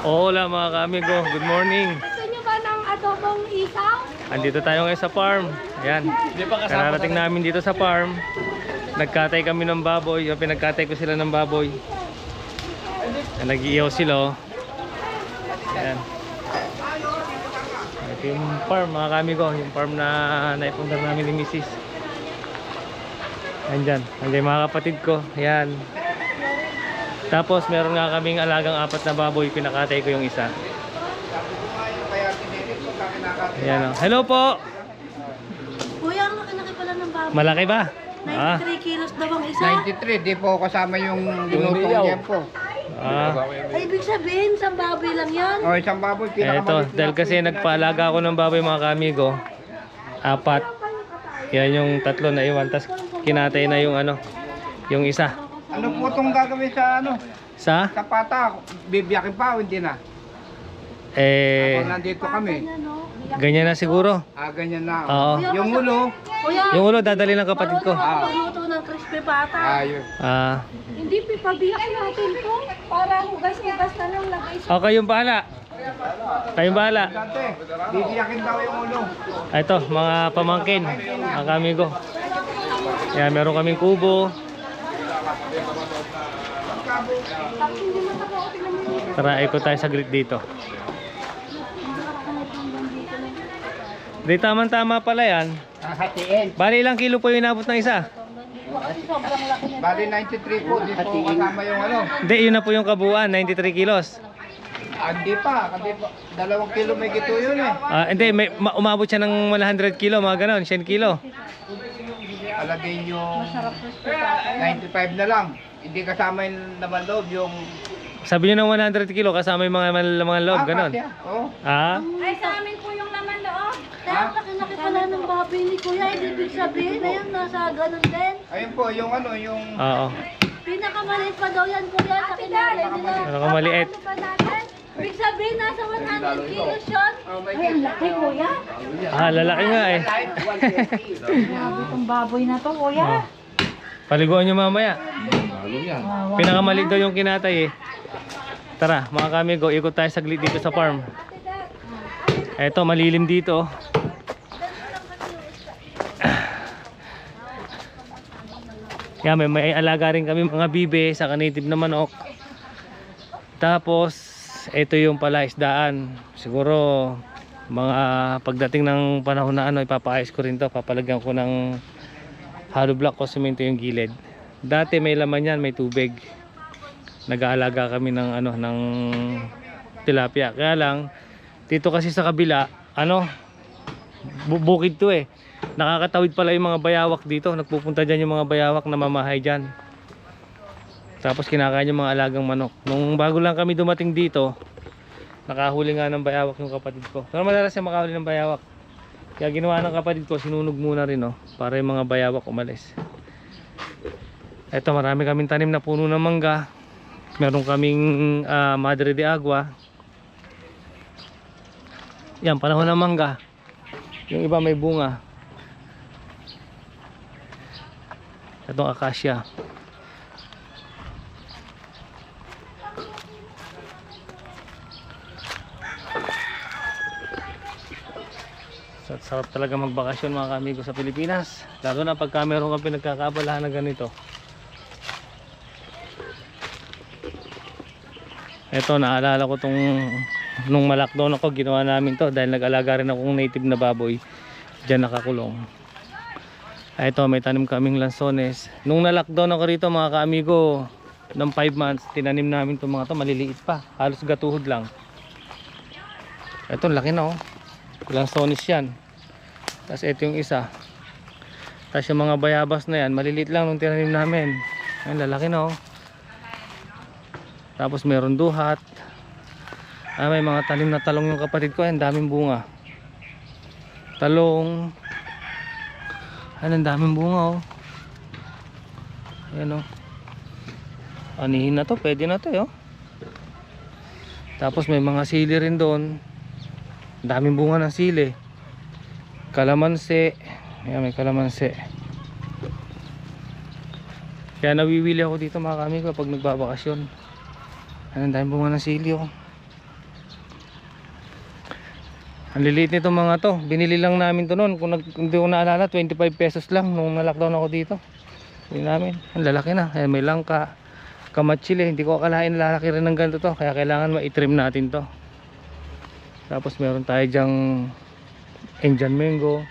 Hola mga ka-amigo, good morning. Gusto nyo ba ng adobong isaw? Andito tayo ngayon sa farm. Ayan, kararating namin dito sa farm. Nagkatay kami ng baboy, o pinagkatay ko sila ng baboy. Nag-iiyaw sila. Ayan. Ito yung farm mga ka-amigo, yung farm na naipundar namin ni Mrs. Andyan, andyan mga kapatid ko. Ayan. Tapos meron nga kaming alagang 4 na baboy, pinakatay ko yung isa. Ayan o. Hello po! Kuya, ang laki-laki pala ng baboy. Malaki ba? 93 kilos daw ang isa. 93, di po kasama yung linutong yan po. Ay, ibig sabihin, isang baboy lang yan. O, isang baboy, Eto, pinakamaliit. dahil kasi nagpaalaga ako ng baboy mga kamigo. 4. Yan yung 3 na iwan. Tapos kinatay na yung ano, yung isa. Ano po itong gagawin sa ano? Sa? Sa pata, bibiyakin pa o hindi na? Kung nandito kami. Ganyan na siguro. Ganyan na. Oo. Yung ulo. Kuya, Yung ulo dadali ng kapatid ko. magluto ng crispy pata. Ayun. Hindi, pipabiyak natin to. Para hugas-hugas na lang lagay sa... Okay, yung bahala. Kayong bahala. Dati, bibiyakin daw yung ulo. Ito, mga pamangkin, mga kamigo. Yan, meron kaming kubo. Tara, ikot tayo saglit dito. Di tama-tama pala yan. Hatiin. Bali ilang kilo po yung inabot ng isa? Bali 93 po, di po kasama yung ano. Hindi, yun na po yung kabuuan, 93 kilos. Hindi pa, 2 kilo may gito yun eh. Hindi, umabot siya ng 100 kilo, mga ganon, 100 kilo. Alagay yung 95 na lang. Hindi kasama yung naman loob, yung... Sabi nyo ng 100 kilo, kasama yung mga loob, ganon. Oo. Ay, sa amin po yung laman loob. Kaya laki-laki pala ng baboy ni Kuya. Ibig sabihin, ayun, nasa ganun din. Ayun po, yung ano, yung... Oo. Pinakamaliit pa daw yan, Kuya, sa kinalay nila. Pinakamaliit. Ano pa natin? Ibig sabihin, nasa 100 kilos yun. Ay, ang laki, Kuya. Lalaki nga eh. Grabe itong baboy na to, Kuya. Paliguan nyo mamaya. Pinakamaliit daw yung kinatay eh. Tara mga kamigo, ikot tayo saglit dito sa farm. Eto, malilim dito. Yan, may alaga rin kami mga bibe sa native na manok. Tapos ito yung palaisdaan. Siguro mga pagdating ng panahon na ano, ipapaayos ko rin to. Papalagyan ko ng hollow block o semento yung gilid. Dati may laman yan, may tubig. Nag-aalaga kami ng ano, ng tilapia. Kaya lang dito kasi sa kabila, ano, bukid to eh. Nakakatawid pala yung mga bayawak dito. Nagpupunta dyan yung mga bayawak na mamahay dyan. Tapos kinakain yung mga alagang manok. Nung bago lang kami dumating dito, nakahuli nga ng bayawak yung kapatid ko. Pero madalas siya makahuli ng bayawak. Kaya ginawa ng kapatid ko, sinunog muna rin oh, para yung mga bayawak umalis. Eto, marami kaming tanim na puno ng mangga. Meron kaming Madre de Agua. Yan, panahon ng mangga. Yung iba may bunga. Itong akasya. Sarap talaga magbakasyon mga kamigo sa Pilipinas. Lalo na pagka meron kang pinagkakaabalahan na ganito. Ito, naalala ko tong nung ma-lockdown ako, ginawa namin to dahil nag-alaga rin akong native na baboy dyan nakakulong. Ito, may tanim kaming lansones. Nung na-lockdown ako rito mga ka-amigo, ng 5 months, tinanim namin itong mga to, maliliit pa, halos gatuhod lang. Ito, laki na oh, lansones yan. Tapos ito yung isa. Tapos yung mga bayabas na yan, maliliit lang nung tinanim namin. Ayun, lalaki na oh. Tapos meron duhat. May mga talim na talong yung kapatid ko. Ang daming bunga. Talong. Ang daming bunga oh. Ayan oh. Anihin na to. Pwede na to oh. Tapos may mga sili rin doon. Ang daming bunga ng sili. Kalamansi. Ayan, may kalamansi. Kaya nawiwili ako dito mga kami kapag nagbabakasyon. Ang dahil bunga ng sili oh. Ang liliit nito mga to. Binili lang namin to noon. Kung hindi ko naalala, 25 pesos lang nung na-lockdown ako dito. Hindi namin. Ang lalaki na. Ayan, may langka. Kamatsili. Hindi ko akalain lalaki rin ng ganito to. Kaya kailangan ma-trim natin to. Tapos meron tayo dyang Indian mango.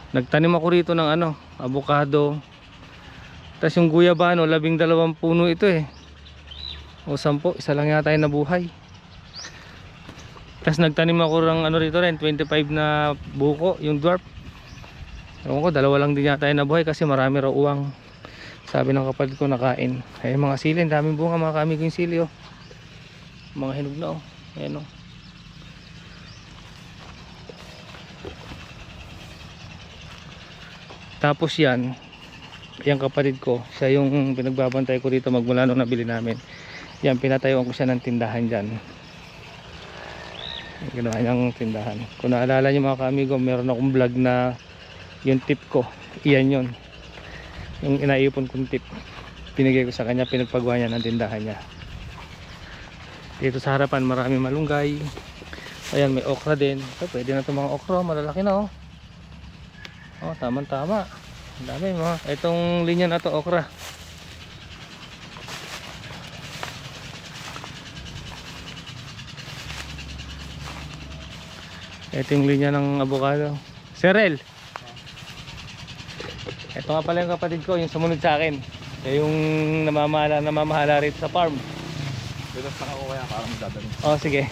Nagtanim ako rito ng ano, avocado. Tapos yung guyabano, 12 puno ito eh. O 10, isa lang yata yung nabuhay. Tapos nagtanim ako ng ano rito rin, 25 na buko, yung dwarf. Ewan ko, 2 lang din yata yung nabuhay kasi marami raw uwang. Sabi ng kapatid ko nakain. Ay mga sili, daming bunga mga kami ko yung sili oh. Mga hinog na oh. Ayan oh. Tapos yan, yung kapatid ko, siya yung pinagbabantay ko dito magmula nung nabili namin. Yan, pinatayuan ko siya ng tindahan dyan. Ginawa niyang tindahan. Kung naalala niyo mga kamigo, meron akong vlog na yung tip ko. Iyan yun. Yung inaipon kong tip. Pinigay ko sa kanya, pinagpagawa niya ng tindahan niya. Dito sa harapan marami malunggay. Ayan, may okra din. So, pwede na itong mga okra, malalaki na oh. Oh, tamang tama. Ang dami mga. Itong linya na to okra. Ito yung linya ng avocado. Serel. Ito nga pala yung kapatid ko, yung sumunod sa akin. Siya yung namamahala rito sa farm. Bilas na ako kaya parang magdadaling. Oh, sige.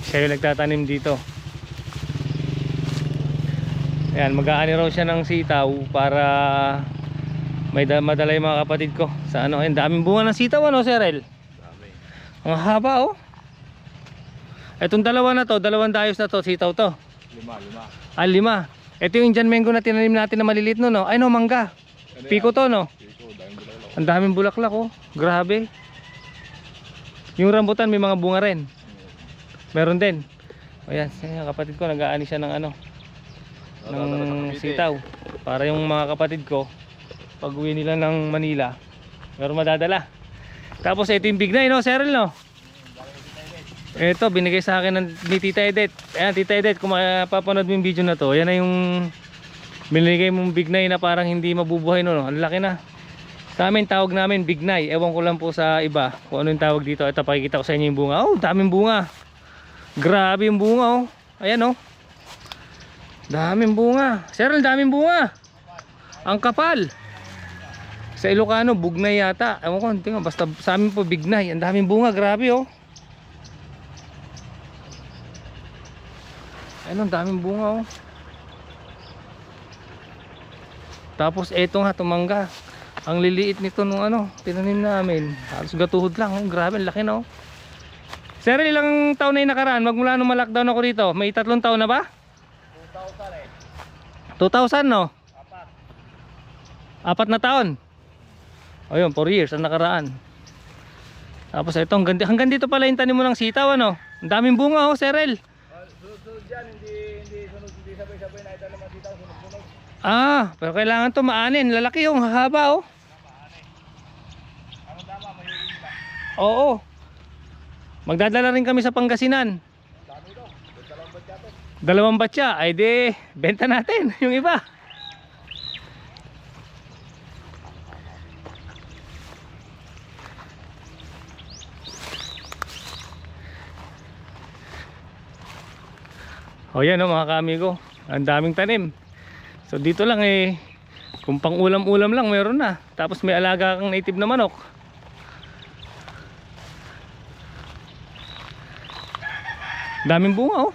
Siya yung nagtatanim dito. Ayan, mag-aani raw siya ng sitaw para may madala yung mga kapatid ko sa ano. Ayan, daming bunga ng sitaw ano, Serel? Dami. Ang haba oh. Etong dalawa na to, dalawang dayos na to, sitaw to. 5. Ah, 5. Ito yung Indian mango na tinanim natin na maliliit no, no? Ay no, mangga. Piko to no. Ang daming bulaklak oh. Grabe. Yung rambutan may mga bunga rin. Meron din. O yan, kapatid ko nag-aani siya ng ano, ng sitaw. Para yung mga kapatid ko pag uwi nila ng Manila meron madadala. Tapos ito yung bignay no, Serel no. Ito binigay sa akin ni Tita Edith. Ayan Tita Edith, kung mapapanood mo yung video na to, yan na yung binigay mong bignay na parang hindi mabubuhay no. Ang laki na. Sa amin tawag namin bignay. Ewan ko lang po sa iba kung ano yung tawag dito. Ito pakikita ko sa inyo yung bunga. Oh, daming bunga. Grabe yung bunga oh. Ayan oh. Daming bunga. Serel, daming bunga. Ang kapal. Sa Ilocano, bugnay yata. Ewan ko, tingnan, basta sa amin po bignay. Ang daming bunga, grabe oh. Ayun, ang daming bunga oh. Tapos eto nga, tumangga. Ang liliit nito nung ano, tinanim namin. Halos gatuhod lang oh. Grabe, laki na oh. Serel, ilang taon na yung nakaraan? Magmula nung ma-lockdown ako dito, may 3 taon na ba? 2000 no? 4 na taon. O yun, 4 years ang nakaraan. Tapos ito, hanggang dito pala yung tanim mo ng sitaw ano. Ang daming bunga oh, Serel. Sunod dyan, hindi sabay-sabay na itanim ang sitaw, sunod-sunod. Ah, pero kailangan to maanin. Lalaki yung haba oh. Ano tama, mahiling ba? Oo. Magdadala rin kami sa Pangasinan. Dami ito, 2 batya to. 2 batya, ay di benta natin yung iba. O yan o mga kaamigo, ang daming tanim. So dito lang eh, kung pang ulam-ulam lang meron na. Tapos may alaga kang native na manok. Daming bunga oh.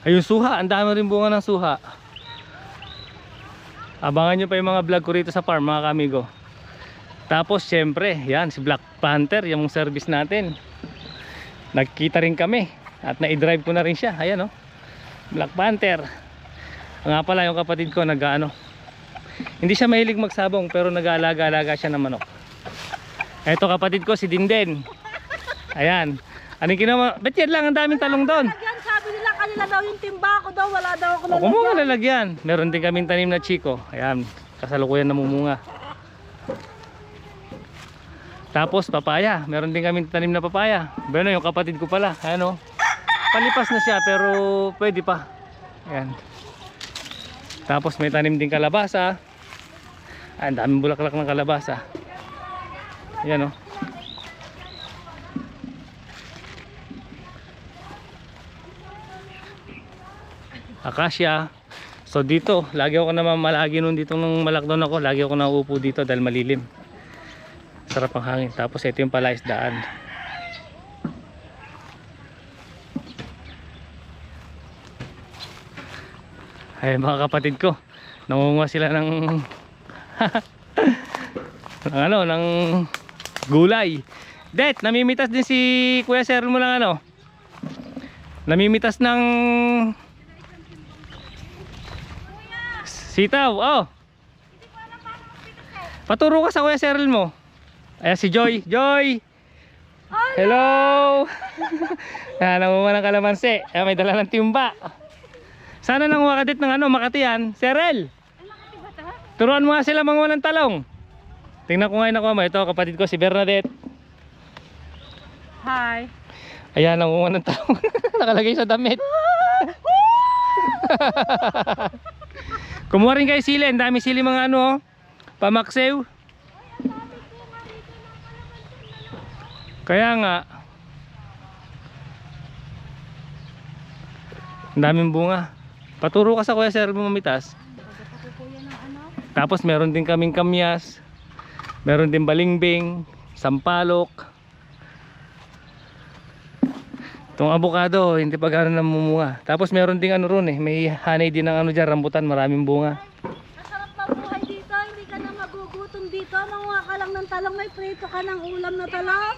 Ayun suha, ang dami rin bunga ng suha. Abangan nyo pa yung mga vlog ko rito sa farm mga kamigo. Tapos syempre, yan si Black Panther, yung service natin. Nagkita rin kami at na-drive ko na rin siya. Ayan oh, Black Panther. Nga pala yung kapatid ko nag-ano, hindi siya mahilig magsabong pero nag-aalaga-alaga siya ng manok. Eto kapatid ko si Dinden. Ayan. Anong ginawa? Ba't yan lang? Ang daming talong doon. Yan, sabi nila kanila daw yung timba ko daw, wala daw ako O, kung mo lalagyan. lalagyan. Meron din kaming tanim na chiko. Ayan. Kasalukuyan namumunga. Tapos papaya, meron din kami tanim na papaya. Bueno, yung kapatid ko pala, ano, palipas na siya pero pwede pa. Ayan. Tapos may tanim din kalabasa. Ang daming bulaklak ng kalabasa. Ayan, oh. Akasya. So dito, lagi ako namamalagi nun dito nung malakdown ako. Lagi ako nauupo dito dahil malilim. Sarap ang hangin. Tapos ito yung palaisdaan. Ay mga kapatid ko, nangunguha sila ng ng gulay. Det, namimitas din si Kuya Sir mo lang ano. Namimitas ng sitaw. Oh. Paturo ka sa Kuya Cyril mo. Ayan si Joy. Joy. Hello. Nangunguha ng kalamansi. Ayan, may dala ng timba. Sana nang wakadit ng ano, Makati yan. Cyril. Turuan mo nga sila manguha ng talong. Tingnan ko ngayon ako mo. Ito kapatid ko si Bernadette. Hi. Ayan, nangunguha ng talong. Nakalagay sa damit. Kumuha rin kayo sili. Ang dami sili mga ano, pamaksew. Kaya nga ang daming bunga. Paturo ka sa Kuya Sir mamitas. Tapos meron din kaming kamyas. Meron din balingbing, sampalok. Itong avocado, hindi pa gano'n namumunga. Tapos meron ding ano ron eh, may hanay din ng ano dyan, rambutan, maraming bunga. Masarap mabuhay dito, hindi ka na magugutom dito. Manguha ka lang ng talong, may prito ka ng ulam na talong.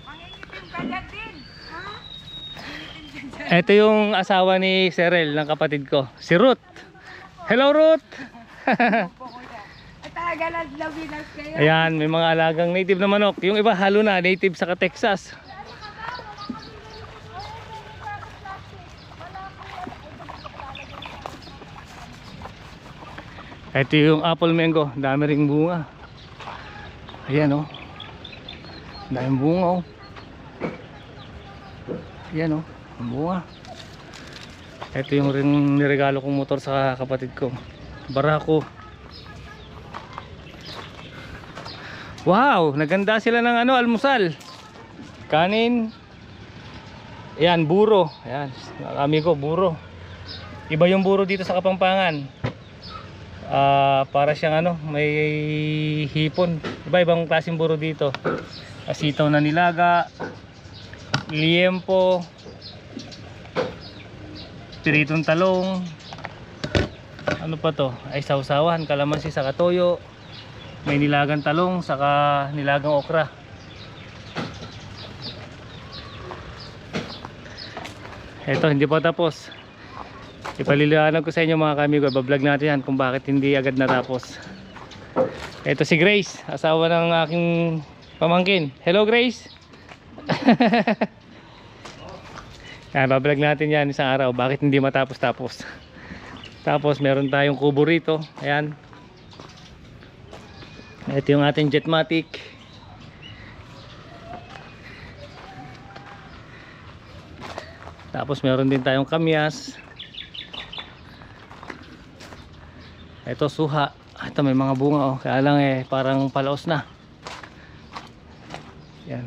Mangingitim ka dyan din. Ha? Ito yung asawa ni Cyril, ng kapatid ko, si Ruth. Hello Ruth! Ayan, may mga alagang native na manok. Yung iba halo na, native sa Texas. Ito yung apple mango, dami ring bunga. Ayan oh. Daming bunga oh. Ayan oh, ang bunga. Ito yung ring niregalo kong motor sa kapatid ko. Barako. Wow, naganda sila ng ano, almusal. Kanin. Ayan, buro. Ayan, amigo, buro. Iba yung buro dito sa Kapampangan. Para siyang ano, may hipon. Iba-ibang klaseng buro dito. Asitaw na nilaga, liempo, piritong talong. Ano pa to? Ay sausawan, kalamansi sa katoyo. May nilagang talong, saka nilagang okra. Eto, hindi pa tapos. Ipaliliwanag ko sa inyo mga kamigo, bablog natin yan kung bakit hindi agad natapos. Ito si Grace, asawa ng aking pamangkin. Hello Grace. Yan, bablog natin yan isang araw, bakit hindi matapos-tapos. Tapos meron tayong kubo rito. Ayan. Ito yung ating Jetmatic. Tapos meron din tayong kamyas. Ito suha. Ito may mga bunga oh. Kaya lang eh parang palaos na. Yan.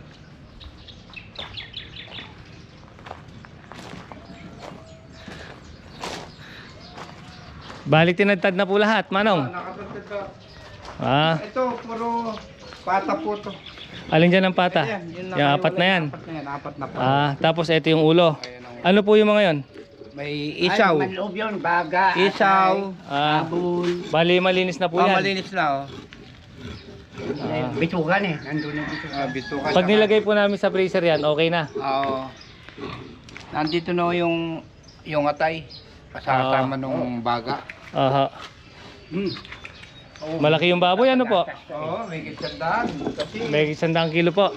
Balik tinadtad na po lahat, Manong. Nakatagtad ka. Ito puro pata po to. Alin dyan ang pata? Ayan, Yung apat na yan. Apat na po. Tapos ito yung ulo. Ano po yung mga yon? May isaw. Ay, maloob yun, baga, Isaw. abon, Bali malinis na po yan. Malinis na oh. bitukan eh, nandun yung bitukan. Bituka. Pag nilagay po namin sa freezer yan, okay na. Oo. Nandito na yung atay. Kasama nung baga. Aha. Oh, Malaki yung baboy, ano po? Oo, may kitsandahan. Kasi May 100 kilo po.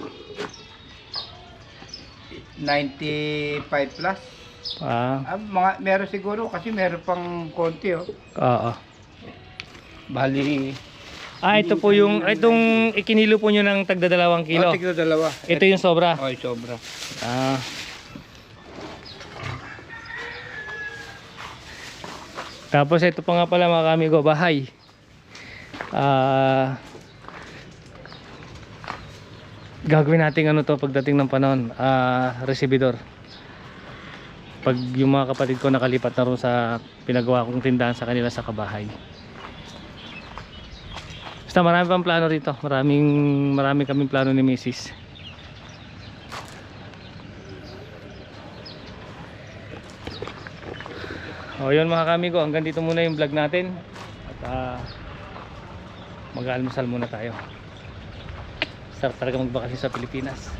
95 plus. Meron siguro kasi meron pang konti oh. Oo. Bali Ito po yung, itong ikinilo po nyo ng tagda 2 kilo. Tignan dalawa. Ito yung sobra. Ay, sobra. Ah. Tapos ito pa nga pala mga kamigo, bahay. Gagawin natin ano to pagdating ng panahon, resibidor. Pag yung mga kapatid ko nakalipat na rin sa pinagawa kong tindahan sa kanila sa kabahay. Basta marami pang plano rito. Marami kaming plano ni Mrs. O yun mga kamigo, hanggang dito muna yung vlog natin. At mag-almusal muna tayo. Sarap talaga magbakasyon sa Pilipinas.